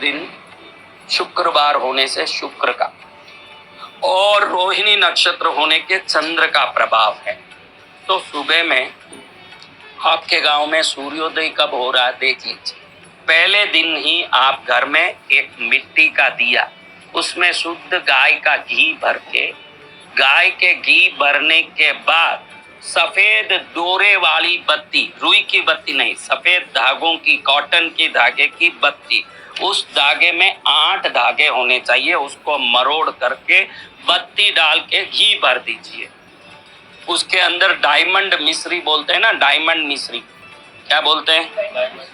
दिन शुक्रवार होने से शुक्र का और रोहिणी नक्षत्र होने के चंद्र का प्रभाव है। तो सुबह में आपके गांव में सूर्योदय कब हो रहा है देख लीजिए। पहले दिन ही आप घर में एक मिट्टी का दिया, उसमें शुद्ध गाय का घी भर के, गाय के घी भरने के बाद सफेद डोरे वाली बत्ती, रुई की बत्ती नहीं, सफेद धागों की, कॉटन की धागे की बत्ती, उस धागे में 8 धागे होने चाहिए, उसको मरोड़ करके बत्ती डाल के घी भर दीजिए। उसके अंदर डायमंड मिश्री बोलते हैं ना, डायमंड मिश्री, क्या बोलते हैं,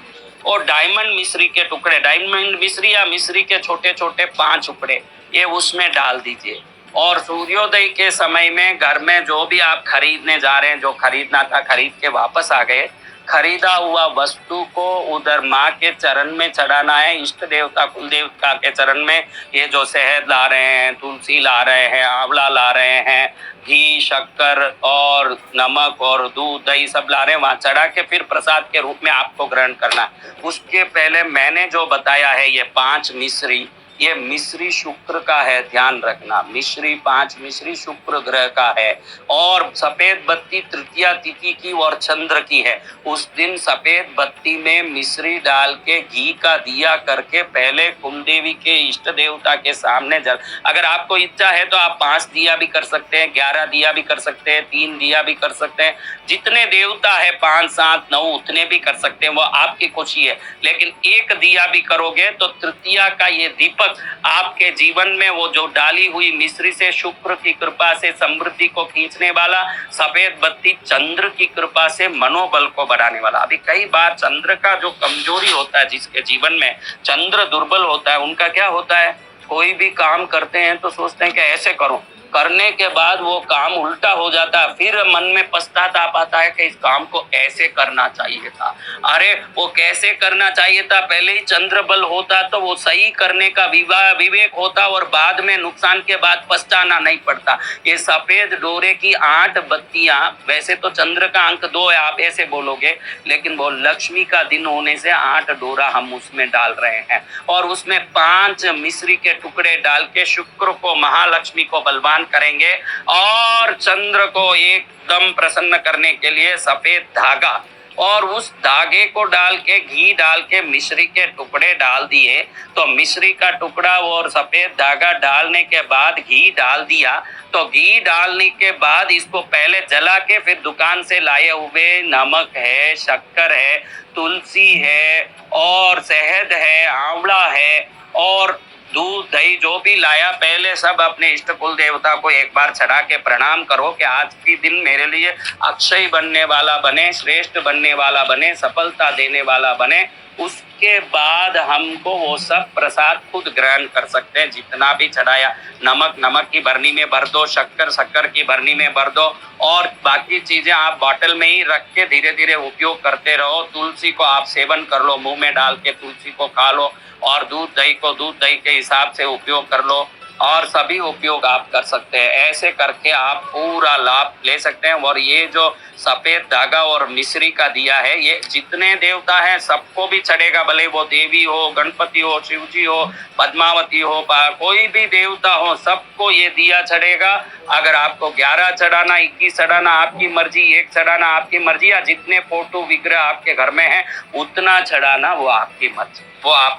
और डायमंड मिश्री के टुकड़े, डायमंड मिश्री या मिश्री के छोटे छोटे 5 टुकड़े, ये उसमें डाल दीजिए। और सूर्योदय के समय में घर में जो भी आप खरीदने जा रहे हैं, जो खरीदना था खरीद के वापस आ गए, खरीदा हुआ वस्तु को उधर माँ के चरण में चढ़ाना है, इष्ट देवता कुल देवता के चरण में। ये जो शहद ला रहे हैं, तुलसी ला रहे हैं, आंवला ला रहे हैं, घी, शक्कर और नमक और दूध, दही सब ला रहे हैं, वहाँ चढ़ा के फिर प्रसाद के रूप में आपको ग्रहण करना। उसके पहले मैंने जो बताया है ये 5 मिश्री, ये मिश्री शुक्र का है, ध्यान रखना। मिश्री 5 मिश्री शुक्र ग्रह का है। और सफेद बत्ती तृतीया तिथि की और चंद्र की है। उस दिन सफेद बत्ती में मिश्री डाल के घी का दिया करके पहले कुलदेवी के इष्ट देवता के सामने जल, अगर आपको इच्छा है तो आप 5 दिया भी कर सकते हैं, 11 दिया भी कर सकते हैं, 3 दिया भी कर सकते हैं, जितने देवता है 5, 7, 9 उतने भी कर सकते हैं, वो आपकी खुशी है। लेकिन एक दिया भी करोगे तो तृतीया का ये दीपक आपके जीवन में वो जो डाली हुई मिश्री से शुक्र की कृपा से समृद्धि को खींचने वाला, सफेद बत्ती चंद्र की कृपा से मनोबल को बढ़ाने वाला। अभी कई बार चंद्र का जो कमजोरी होता है, जिसके जीवन में चंद्र दुर्बल होता है, उनका क्या होता है, कोई भी काम करते हैं तो सोचते हैं कि ऐसे करो, करने के बाद वो काम उल्टा हो जाता है, फिर मन में पछतावा आता है कि इस काम को ऐसे करना चाहिए था। अरे वो कैसे करना चाहिए था, पहले ही चंद्र बल होता तो वो सही करने का विवेक होता और बाद में नुकसान के बाद पछताना नहीं पड़ता। ये सफेद डोरे की 8 बत्तियां, वैसे तो चंद्र का अंक 2 है, आप ऐसे बोलोगे, लेकिन वो लक्ष्मी का दिन होने से 8 डोरा हम उसमें डाल रहे हैं और उसमें 5 मिश्री के टुकड़े डाल के शुक्र को, महालक्ष्मी को बलवान करेंगे और चंद्र को एकदम प्रसन्न करने के लिए सफेद धागा, और उस धागे को डाल के घी डाल के मिश्री के टुकड़े डाल दिए। तो मिश्री का टुकड़ा और सफेद धागा डालने के बाद घी डाल दिया, तो घी डालने के बाद इसको पहले जला के फिर दुकान से लाए हुए नमक है, शक्कर है, तुलसी है और शहद है, आंवला है और दूध, दही जो भी लाया, पहले सब अपने इष्ट कुल देवता को एक बार चढ़ा के प्रणाम करो कि आज के दिन मेरे लिए अक्षय बनने वाला बने, श्रेष्ठ बनने वाला बने, सफलता देने वाला बने। उसके बाद हमको वो सब प्रसाद खुद ग्रहण कर सकते हैं, जितना भी चढ़ाया। नमक की भरनी में भर दो, शक्कर की भरनी में भर दो और बाकी चीजें आप बॉटल में ही रख के धीरे धीरे उपयोग करते रहो। तुलसी को आप सेवन कर लो, मुंह में डाल के तुलसी को खा लो और दूध दही को दूध दही के हिसाब से उपयोग कर लो और सभी उपयोग आप कर सकते हैं। ऐसे करके आप पूरा लाभ ले सकते हैं। और ये जो सफेद धागा और मिश्री का दिया है, ये जितने देवता हैं सबको भी चढ़ेगा, भले वो देवी हो, गणपति हो, शिव जी हो, पद्मावती हो, कोई भी देवता हो, सबको ये दिया चढ़ेगा। अगर आपको 11 चढ़ाना, 21 चढ़ाना आपकी मर्जी, 1 चढ़ाना आपकी मर्जी, या जितने फोटो विग्रह आपके घर में है उतना चढ़ाना वो आपकी मर्जी, वो आप